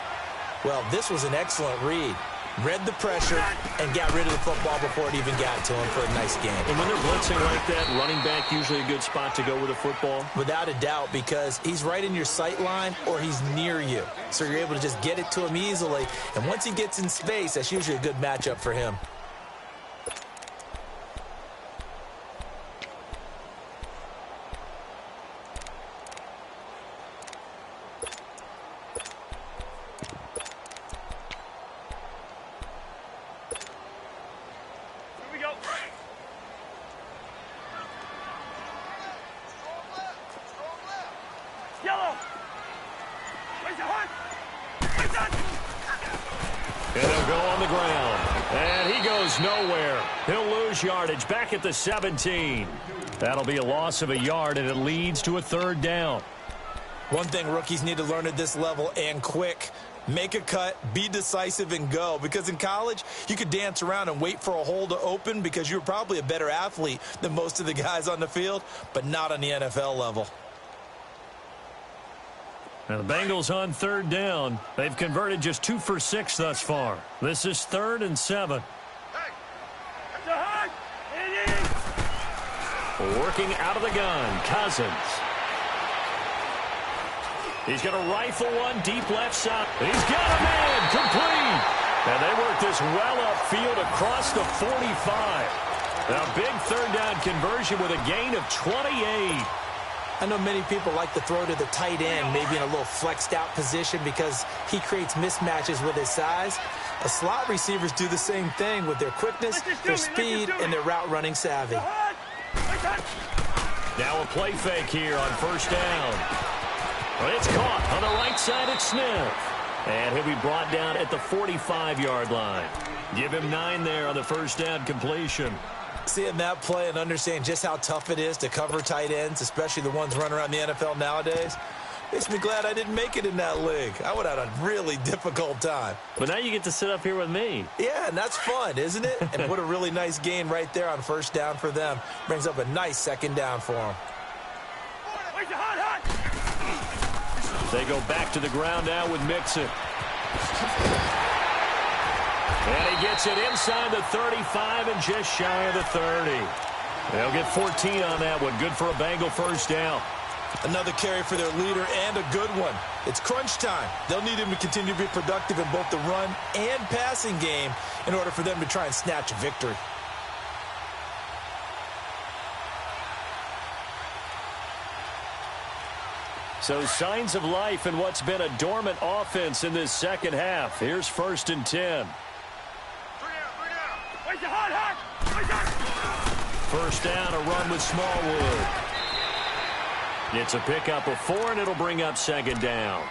Well, this was an excellent read. Read the pressure and got rid of the football before it even got to him for a nice game. And when they're blitzing like that, running back usually a good spot to go with a football? Without a doubt, because he's right in your sight line or he's near you. So you're able to just get it to him easily. And once he gets in space, that's usually a good matchup for him. And they'll go on the ground. And he goes nowhere. He'll lose yardage back at the 17. That'll be a loss of a yard, and it leads to a third down. One thing rookies need to learn at this level, and quick. Make a cut, be decisive, and go. Because in college, you could dance around and wait for a hole to open because you're probably a better athlete than most of the guys on the field, but not on the NFL level. Now the Bengals on third down. They've converted just 2 for 6 thus far. This is 3rd and 7. Working out of the gun, Cousins. He's going to rifle one deep left side. He's got a man, complete. And they work this well upfield across the 45. Now big third down conversion with a gain of 28. I know many people like to throw to the tight end, maybe in a little flexed out position because he creates mismatches with his size. The slot receivers do the same thing with their quickness, their speed, and their route running savvy. Now a play fake here on first down. Well, it's caught on the right side at Smith. And he'll be brought down at the 45-yard line. Give him 9 there on the first down completion. Seeing that play and understanding just how tough it is to cover tight ends, especially the ones running around the NFL nowadays, makes me glad I didn't make it in that league. I would have had a really difficult time. But now you get to sit up here with me. Yeah, and that's fun, isn't it? And what a really nice gain right there on first down for them. Brings up a nice second down for them. They go back to the ground now with Mixon. And he gets it inside the 35 and just shy of the 30. They'll get 14 on that one. Good for a Bengal first down. Another carry for their leader and a good one. It's crunch time. They'll need him to continue to be productive in both the run and passing game in order for them to try and snatch a victory. So signs of life in what's been a dormant offense in this second half. Here's 1st and 10. First down, a run with Smallwood. It's a pickup of 4, and it'll bring up 2nd down.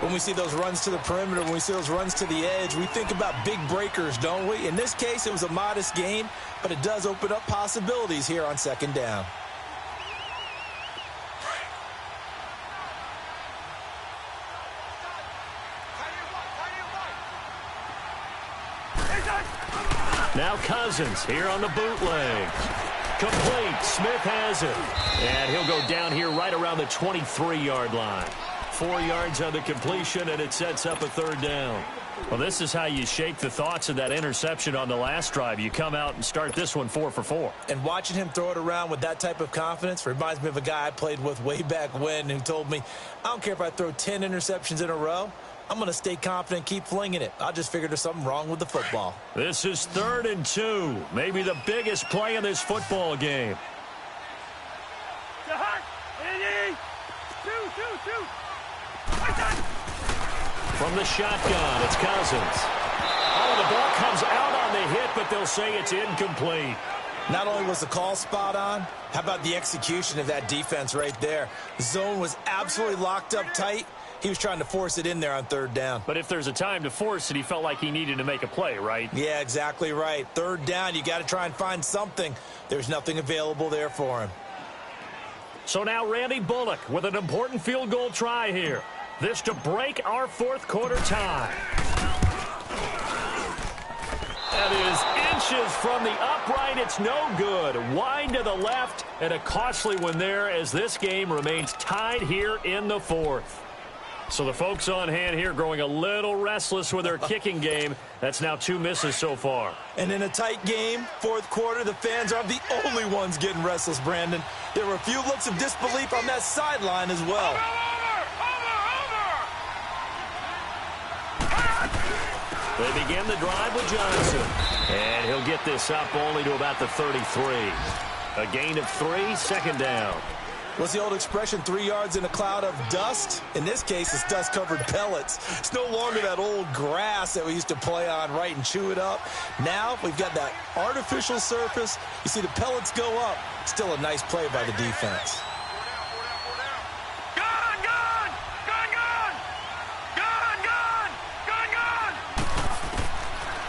When we see those runs to the perimeter, when we see those runs to the edge, we think about big breakers, don't we? In this case, it was a modest gain, but it does open up possibilities here on 2nd down. Now Cousins here on the bootleg. Complete. Smith has it. And he'll go down here right around the 23-yard line. 4 yards on the completion, and it sets up a 3rd down. Well, this is how you shake the thoughts of that interception on the last drive. You come out and start this one 4 for 4. And watching him throw it around with that type of confidence reminds me of a guy I played with way back when who told me, I don't care if I throw 10 interceptions in a row. I'm going to stay confident, keep flinging it. I just figured there's something wrong with the football. This is 3rd and 2. Maybe the biggest play in this football game. From the shotgun, it's Cousins. Oh, the ball comes out on the hit, but they'll say it's incomplete. Not only was the call spot on, how about the execution of that defense right there? The zone was absolutely locked up tight. He was trying to force it in there on third down. But if there's a time to force it, he felt like he needed to make a play, right? Yeah, exactly right. Third down, you got to try and find something. There's nothing available there for him. So now Randy Bullock with an important field goal try here. This to break our fourth quarter tie. That is inches from the upright. It's no good. Wide to the left, and a costly one there as this game remains tied here in the fourth. So the folks on hand here growing a little restless with their kicking game. That's now 2 misses so far. And in a tight game, fourth quarter, the fans aren't the only ones getting restless, Brandon. There were a few looks of disbelief on that sideline as well. They begin the drive with Johnson. And he'll get this up only to about the 33. A gain of 3, second down. What's the old expression, 3 yards in a cloud of dust? In this case, it's dust-covered pellets. It's no longer that old grass that we used to play on, right, and chew it up. Now we've got that artificial surface. You see the pellets go up. Still a nice play by the defense.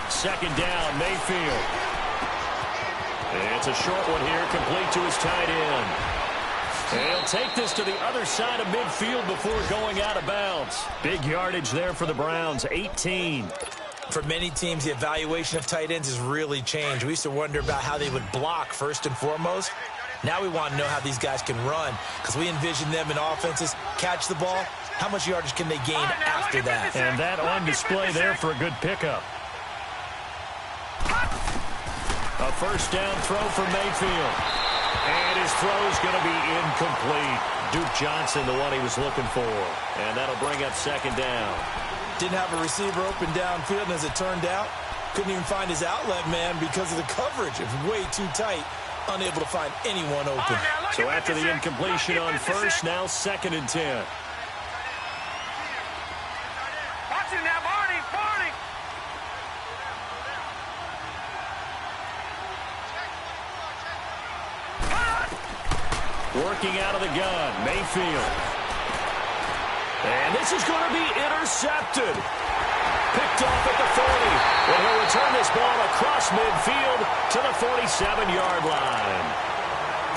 Second down, Mayfield. It's a short one here, complete to his tight end. And he'll take this to the other side of midfield before going out of bounds. Big yardage there for the Browns, 18. For many teams, the evaluation of tight ends has really changed. We used to wonder about how they would block first and foremost. Now we want to know how these guys can run, because we envision them in offenses, catch the ball. How much yardage can they gain after that? And that on display there for a good pickup. A first down throw for Mayfield. And his throw's going to be incomplete. Duke Johnson, the one he was looking for. And that'll bring up second down. Didn't have a receiver open downfield, and as it turned out, couldn't even find his outlet man because of the coverage. It was way too tight, unable to find anyone open. So after the incompletion on first, now second and 10. Watch it now, Barney, Barney. Working out of the gun, Mayfield. And this is going to be intercepted. Picked off at the 40. And he'll return this ball across midfield to the 47-yard line.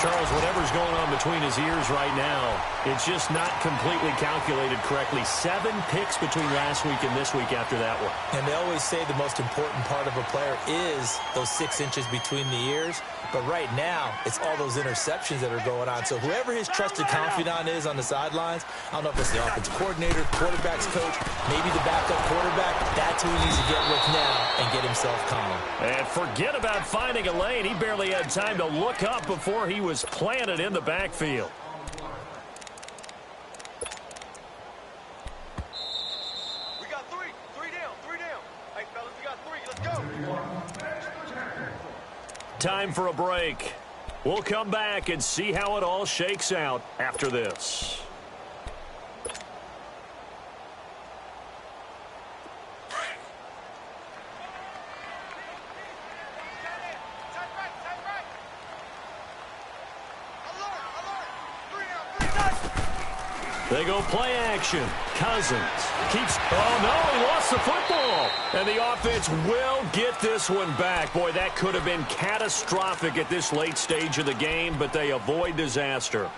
Charles, whatever's going on between his ears right now, it's just not completely calculated correctly. 7 picks between last week and this week after that one. And they always say the most important part of a player is those 6 inches between the ears. But right now, it's all those interceptions that are going on. So whoever his trusted confidant is on the sidelines, I don't know if it's the offensive coordinator, quarterback's coach, maybe the backup quarterback, that's who he needs to get with now and get himself calm. And forget about finding a lane. He barely had time to look up before he was planted in the backfield. We got 3. 3 down. 3 down. Hey, fellas, we got 3. Let's go. Time for a break. We'll come back and see how it all shakes out after this. They go play action. Cousins keeps... Oh, no, he lost the football. And the offense will get this one back. Boy, that could have been catastrophic at this late stage of the game, but they avoid disaster.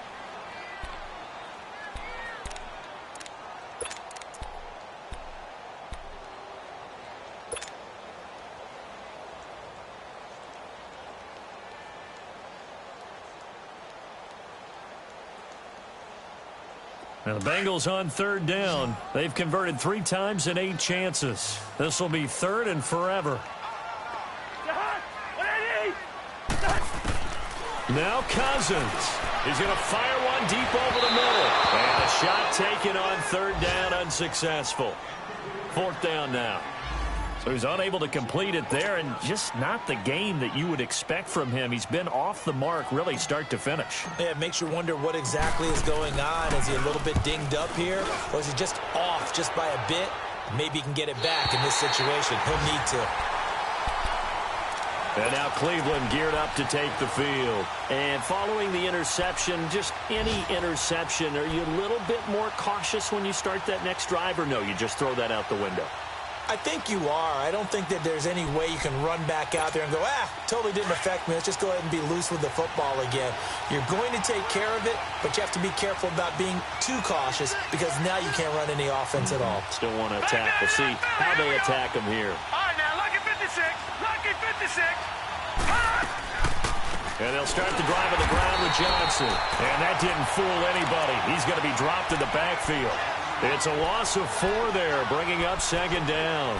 Now the Bengals on third down. They've converted 3 times in 8 chances. This will be third and forever. Now Cousins. He's going to fire one deep over the middle. And a shot taken on third down, unsuccessful. Fourth down now. So he's unable to complete it there, and just not the game that you would expect from him. He's been off the mark really start to finish. Yeah, it makes you wonder what exactly is going on. Is he a little bit dinged up here, or is he just off just by a bit? Maybe he can get it back in this situation. He'll need to. And now Cleveland geared up to take the field. And following the interception, just any interception, are you a little bit more cautious when you start that next drive, or no, you just throw that out the window? I think you are. I don't think that there's any way you can run back out there and go, totally didn't affect me. Let's just go ahead and be loose with the football again. You're going to take care of it, but you have to be careful about being too cautious because now you can't run any offense at all. Still want to attack. We'll see how they attack him here. All right, now, lucky 56. Lucky 56. And they'll start the drive on the ground with Johnson. And that didn't fool anybody. He's going to be dropped in the backfield. It's a loss of 4 there, bringing up second down.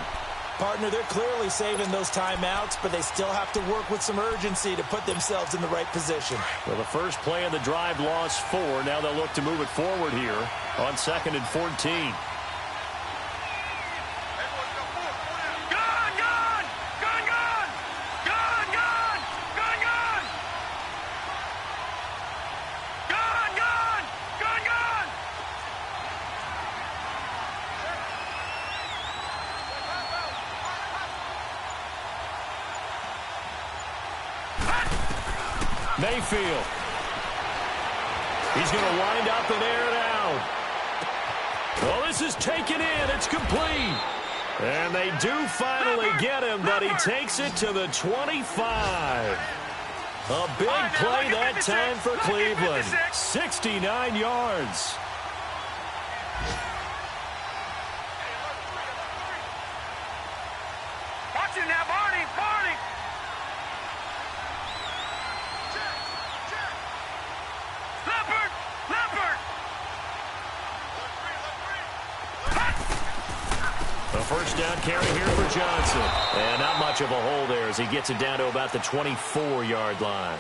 Partner, they're clearly saving those timeouts, but they still have to work with some urgency to put themselves in the right position. Well, the first play of the drive lost 4. Now they'll look to move it forward here on 2nd and 14. Mayfield. He's going to wind up and air it out. Well, this is taken in. It's complete. And they do finally get him, but he takes it to the 25. A big play that time for Cleveland. 69 yards. Watch it now, Barney. Barney. A first down carry here for Johnson. And not much of a hole there as he gets it down to about the 24-yard line.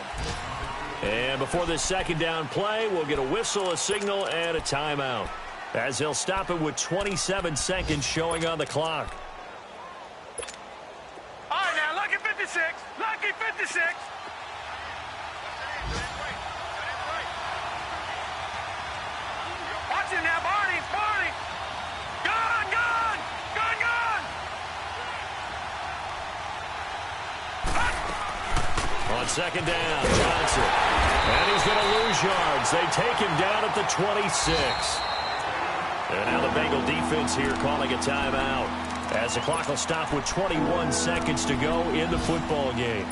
And before this second down play, we'll get a whistle, a signal, and a timeout, as he'll stop it with 27 seconds showing on the clock. All right, now, lucky 56. Lucky 56. Watch it now, Barney. Barney. Gun, gun. Gun, gun. On second down, Johnson. And he's going to lose yards. They take him down at the 26. And now the Bengal defense here calling a timeout, as the clock will stop with 21 seconds to go in the football game.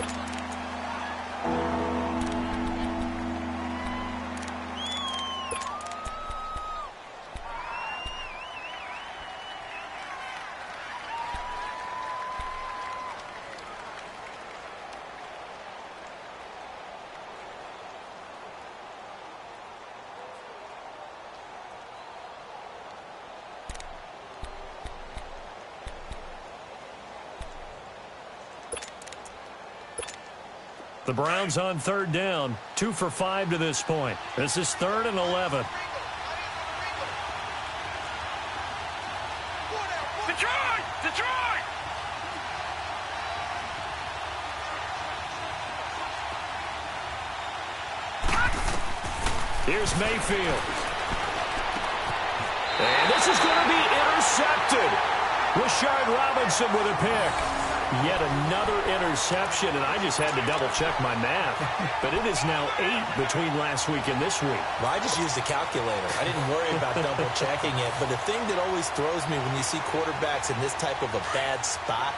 The Browns on third down, 2 for 5 to this point. This is 3rd and 11. Detroit! Detroit! Here's Mayfield. And this is going to be intercepted. Rashard Robinson with a pick. Yet another interception, and I just had to double-check my math. But it is now 8 between last week and this week. Well, I just used a calculator. I didn't worry about double-checking it. But the thing that always throws me when you see quarterbacks in this type of a bad spot,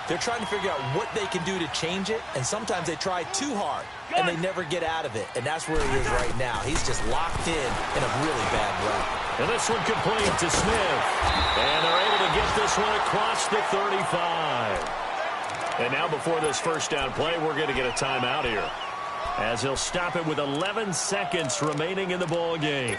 they're trying to figure out what they can do to change it, and sometimes they try too hard, and they never get out of it. And that's where he is right now. He's just locked in a really bad run. And this one complete to Smith. And they're able to get this one across the 35. And now before this first down play, we're going to get a timeout here, as he'll stop it with 11 seconds remaining in the ball game.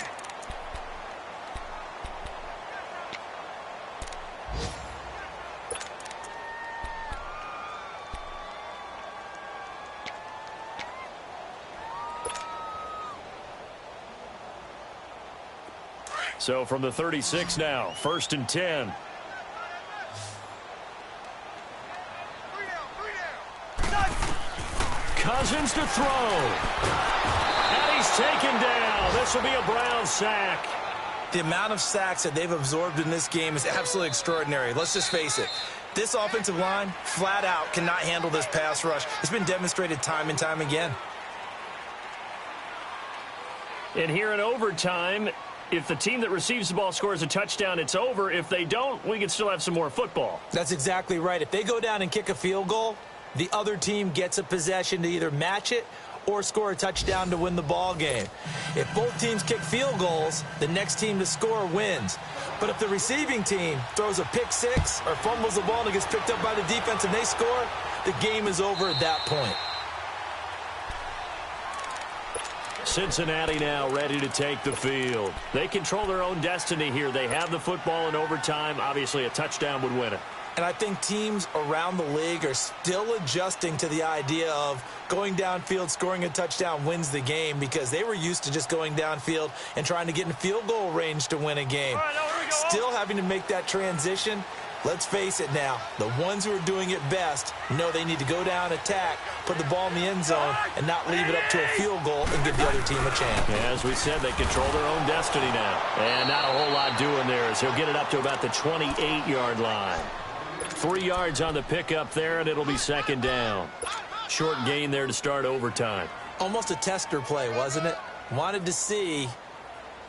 So from the 36 now, 1st and 10. Cousins to throw. And he's taken down. This will be a Brown sack. The amount of sacks that they've absorbed in this game is absolutely extraordinary. Let's just face it. This offensive line, flat out, cannot handle this pass rush. It's been demonstrated time and time again. And here in overtime, if the team that receives the ball scores a touchdown, it's over. If they don't, we can still have some more football. That's exactly right. If they go down and kick a field goal, the other team gets a possession to either match it or score a touchdown to win the ball game. If both teams kick field goals, the next team to score wins. But if the receiving team throws a pick six or fumbles the ball and it gets picked up by the defense and they score, the game is over at that point. Cincinnati now ready to take the field. They control their own destiny here. They have the football in overtime. Obviously, a touchdown would win it. And I think teams around the league are still adjusting to the idea of going downfield, scoring a touchdown wins the game, because they were used to just going downfield and trying to get in field goal range to win a game. Still having to make that transition. Let's face it now, the ones who are doing it best know they need to go down, attack, put the ball in the end zone, and not leave it up to a field goal and give the other team a chance. As we said, they control their own destiny now. And not a whole lot doing there, as he'll get it up to about the 28-yard line. 3 yards on the pickup there, and it'll be second down. Short gain there to start overtime. Almost a tester play, wasn't it? Wanted to see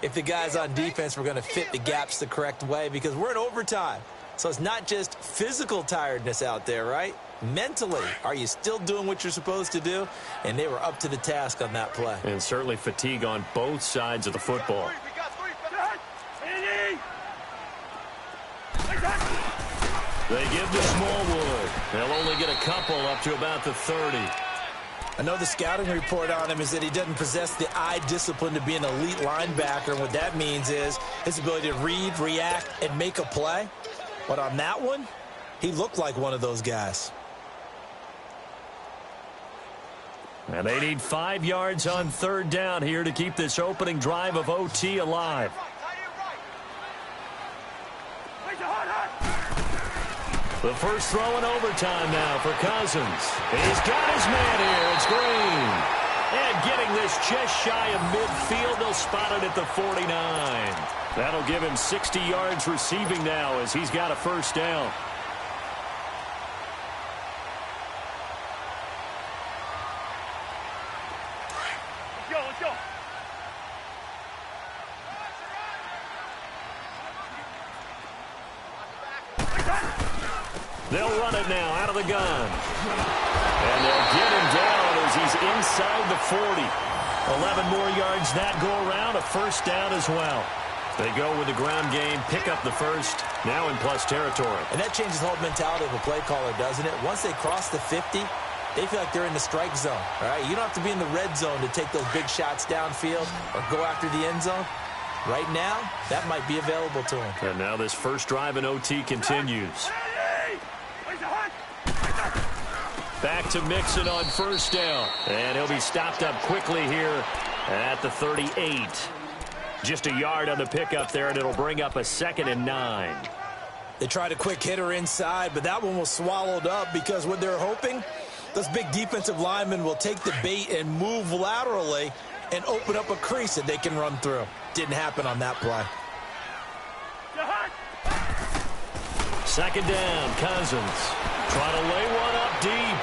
if the guys on defense were going to fit the gaps the correct way, because we're in overtime. So it's not just physical tiredness out there, right? Mentally, are you still doing what you're supposed to do? And they were up to the task on that play. And certainly fatigue on both sides of the football. They give to Smallwood. They'll only get a couple up to about the 30. I know the scouting report on him is that he doesn't possess the eye discipline to be an elite linebacker. And what that means is his ability to read, react, and make a play. But on that one, he looked like one of those guys. And they need 5 yards on third down here to keep this opening drive of OT alive. The first throw in overtime now for Cousins. He's got his man here. It's Green. And getting this just shy of midfield, they'll spot it at the 49. That'll give him 60 yards receiving now as he's got a first down. Let's go. They'll run it now out of the gun. And they'll get him down as he's inside the 40. 11 more yards that go around, a first down as well. They go with the ground game, pick up the first, now in plus territory. And that changes the whole mentality of a play caller, doesn't it? Once they cross the 50, they feel like they're in the strike zone. All right, you don't have to be in the red zone to take those big shots downfield or go after the end zone. Right now, that might be available to him. And now this first drive in OT continues. Back to Mixon on first down. And he'll be stopped up quickly here at the 38. Just a yard on the pickup there, and it'll bring up a 2nd and 9. They tried a quick hitter inside, but that one was swallowed up because what they're hoping, those big defensive linemen will take the bait and move laterally and open up a crease that they can run through. Didn't happen on that play. Second down, Cousins. Trying to lay one up deep.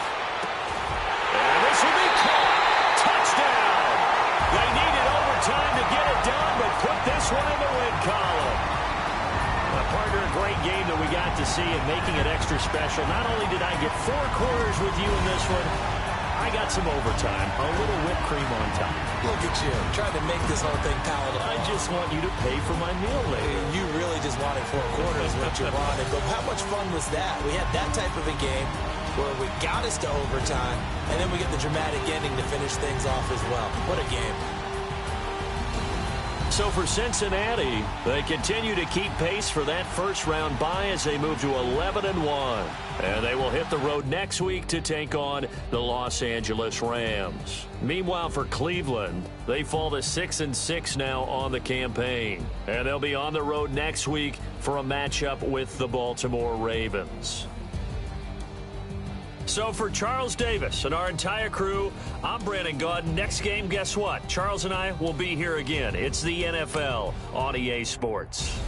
And this will be caught. Touchdown. They needed overtime to get it done, but put this one in the win column. Partner, a great game that we got to see and making it extra special. Not only did I get 4 quarters with you in this one, I got some overtime, a little whipped cream on top. Look at you, trying to make this whole thing palatable. I just want you to pay for my meal later. You really just wanted 4 quarters what you wanted. But how much fun was that? We had that type of a game where we got us to overtime, and then we get the dramatic ending to finish things off as well. What a game. So for Cincinnati, they continue to keep pace for that first-round bye as they move to 11-1. And they will hit the road next week to take on the Los Angeles Rams. Meanwhile, for Cleveland, they fall to 6-6 now on the campaign. And they'll be on the road next week for a matchup with the Baltimore Ravens. So for Charles Davis and our entire crew, I'm Brandon Gaudin. Next game, guess what? Charles and I will be here again. It's the NFL on EA Sports.